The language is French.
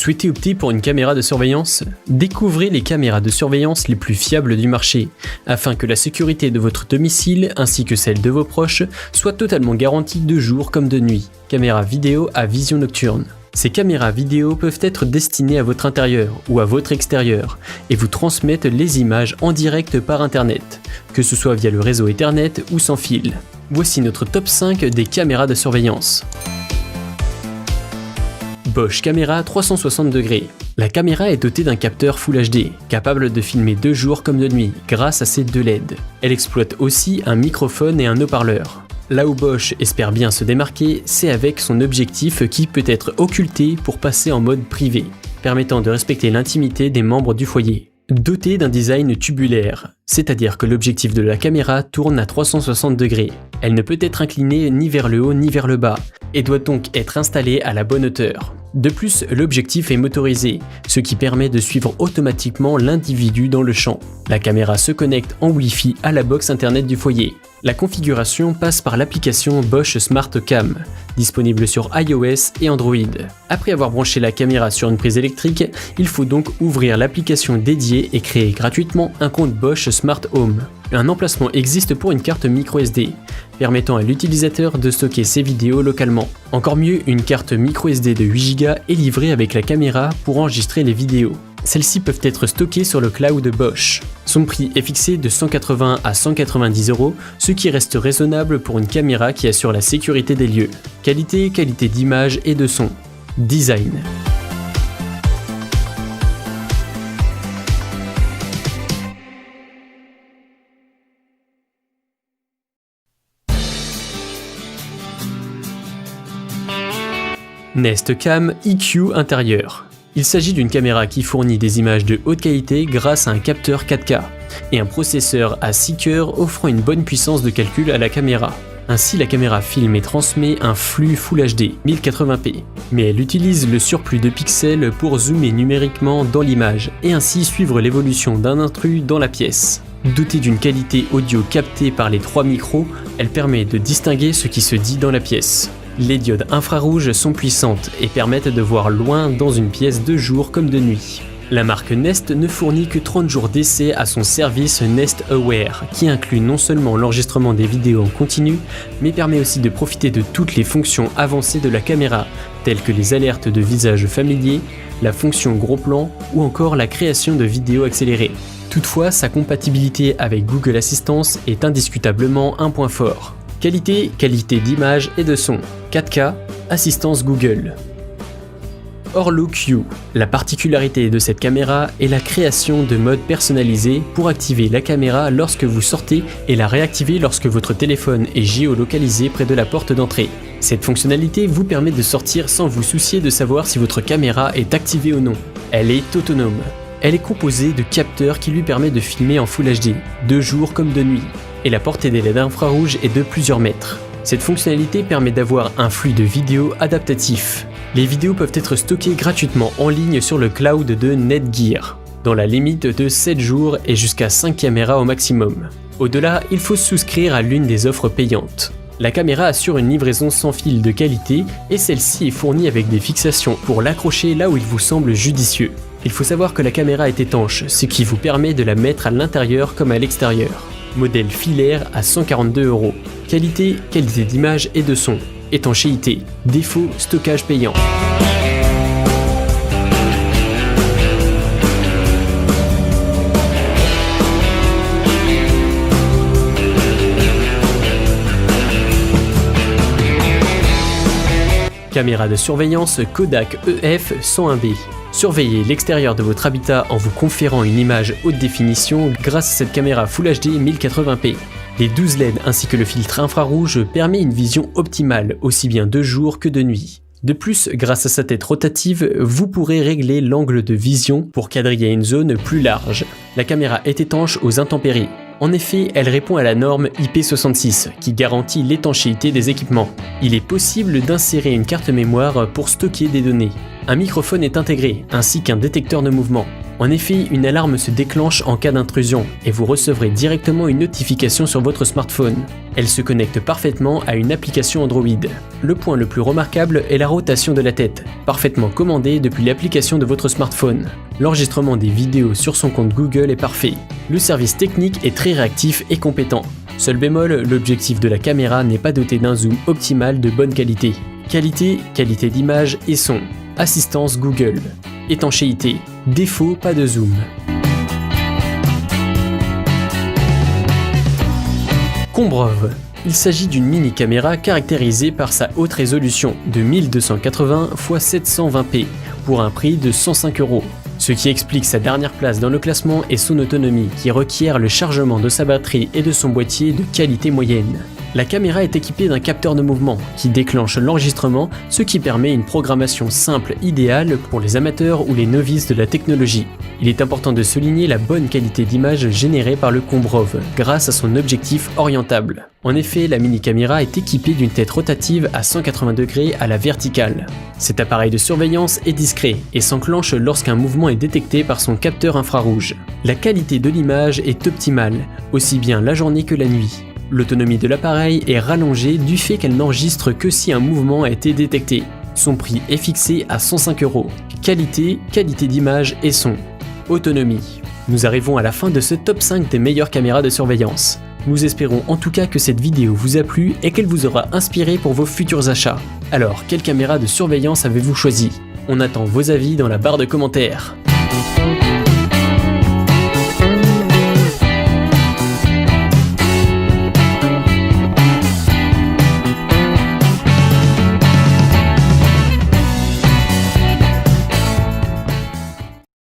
souhaitez opter pour une caméra de surveillance? Découvrez les caméras de surveillance les plus fiables du marché, afin que la sécurité de votre domicile ainsi que celle de vos proches soit totalement garantie de jour comme de nuit. Caméra vidéo à vision nocturne. Ces caméras vidéo peuvent être destinées à votre intérieur ou à votre extérieur et vous transmettent les images en direct par internet, que ce soit via le réseau Ethernet ou sans fil. Voici notre top 5 des caméras de surveillance. Bosch Camera 360 degrés. La caméra est dotée d'un capteur Full HD, capable de filmer de jour comme de nuit grâce à ses deux LED. Elle exploite aussi un microphone et un haut-parleur. Là où Bosch espère bien se démarquer, c'est avec son objectif qui peut être occulté pour passer en mode privé, permettant de respecter l'intimité des membres du foyer. Doté d'un design tubulaire, c'est-à-dire que l'objectif de la caméra tourne à 360 degrés. Elle ne peut être inclinée ni vers le haut ni vers le bas, et doit donc être installée à la bonne hauteur. De plus, l'objectif est motorisé, ce qui permet de suivre automatiquement l'individu dans le champ. La caméra se connecte en Wi-Fi à la box internet du foyer. La configuration passe par l'application Bosch Smart Cam, disponible sur iOS et Android. Après avoir branché la caméra sur une prise électrique, il faut donc ouvrir l'application dédiée et créer gratuitement un compte Bosch Smart Home. Un emplacement existe pour une carte microSD, permettant à l'utilisateur de stocker ses vidéos localement. Encore mieux, une carte microSD de 8 Go est livrée avec la caméra pour enregistrer les vidéos. Celles-ci peuvent être stockées sur le cloud Bosch. Son prix est fixé de 180 à 190 €, ce qui reste raisonnable pour une caméra qui assure la sécurité des lieux. Qualité d'image et de son. Design. Nest Cam EQ intérieur. Il s'agit d'une caméra qui fournit des images de haute qualité grâce à un capteur 4K et un processeur à 6 cœurs offrant une bonne puissance de calcul à la caméra. Ainsi, la caméra filme et transmet un flux Full HD 1080p, mais elle utilise le surplus de pixels pour zoomer numériquement dans l'image et ainsi suivre l'évolution d'un intrus dans la pièce. Dotée d'une qualité audio captée par les 3 micros, elle permet de distinguer ce qui se dit dans la pièce. Les diodes infrarouges sont puissantes et permettent de voir loin dans une pièce de jour comme de nuit. La marque Nest ne fournit que 30 jours d'essai à son service Nest Aware, qui inclut non seulement l'enregistrement des vidéos en continu, mais permet aussi de profiter de toutes les fonctions avancées de la caméra, telles que les alertes de visage familier, la fonction gros plan ou encore la création de vidéos accélérées. Toutefois, sa compatibilité avec Google Assistance est indiscutablement un point fort. Qualité d'image et de son. 4K, assistance Google. Orlo Q. La particularité de cette caméra est la création de modes personnalisés pour activer la caméra lorsque vous sortez et la réactiver lorsque votre téléphone est géolocalisé près de la porte d'entrée. Cette fonctionnalité vous permet de sortir sans vous soucier de savoir si votre caméra est activée ou non. Elle est autonome. Elle est composée de capteurs qui lui permettent de filmer en Full HD, de jour comme de nuit, et la portée des LED infrarouges est de plusieurs mètres. Cette fonctionnalité permet d'avoir un flux de vidéos adaptatif. Les vidéos peuvent être stockées gratuitement en ligne sur le cloud de Netgear, dans la limite de 7 jours et jusqu'à 5 caméras au maximum. Au-delà, il faut souscrire à l'une des offres payantes. La caméra assure une livraison sans fil de qualité et celle-ci est fournie avec des fixations pour l'accrocher là où il vous semble judicieux. Il faut savoir que la caméra est étanche, ce qui vous permet de la mettre à l'intérieur comme à l'extérieur. Modèle filaire à 142 €. Qualité d'image et de son. Étanchéité. Défaut, stockage payant. Caméra de surveillance Kodak EF-101B. Surveillez l'extérieur de votre habitat en vous conférant une image haute définition grâce à cette caméra Full HD 1080p. Les 12 LED ainsi que le filtre infrarouge permet une vision optimale aussi bien de jour que de nuit. De plus, grâce à sa tête rotative, vous pourrez régler l'angle de vision pour quadriller une zone plus large. La caméra est étanche aux intempéries. En effet, elle répond à la norme IP66 qui garantit l'étanchéité des équipements. Il est possible d'insérer une carte mémoire pour stocker des données. Un microphone est intégré, ainsi qu'un détecteur de mouvement. En effet, une alarme se déclenche en cas d'intrusion et vous recevrez directement une notification sur votre smartphone. Elle se connecte parfaitement à une application Android. Le point le plus remarquable est la rotation de la tête, parfaitement commandée depuis l'application de votre smartphone. L'enregistrement des vidéos sur son compte Google est parfait. Le service technique est très réactif et compétent. Seul bémol, l'objectif de la caméra n'est pas doté d'un zoom optimal de bonne qualité. Qualité d'image et son. Assistance Google. Étanchéité. Défaut, pas de zoom. Combrove. Il s'agit d'une mini-caméra caractérisée par sa haute résolution de 1280 x 720p pour un prix de 105 €. Ce qui explique sa dernière place dans le classement et son autonomie qui requiert le chargement de sa batterie et de son boîtier de qualité moyenne. La caméra est équipée d'un capteur de mouvement qui déclenche l'enregistrement, ce qui permet une programmation simple idéale pour les amateurs ou les novices de la technologie. Il est important de souligner la bonne qualité d'image générée par le Combrove grâce à son objectif orientable. En effet, la mini-caméra est équipée d'une tête rotative à 180 degrés à la verticale. Cet appareil de surveillance est discret et s'enclenche lorsqu'un mouvement est détecté par son capteur infrarouge. La qualité de l'image est optimale, aussi bien la journée que la nuit. L'autonomie de l'appareil est rallongée du fait qu'elle n'enregistre que si un mouvement a été détecté. Son prix est fixé à 105 €. Qualité d'image et son. Autonomie. Nous arrivons à la fin de ce top 5 des meilleures caméras de surveillance. Nous espérons en tout cas que cette vidéo vous a plu et qu'elle vous aura inspiré pour vos futurs achats. Alors, quelle caméra de surveillance avez-vous choisi ? On attend vos avis dans la barre de commentaires.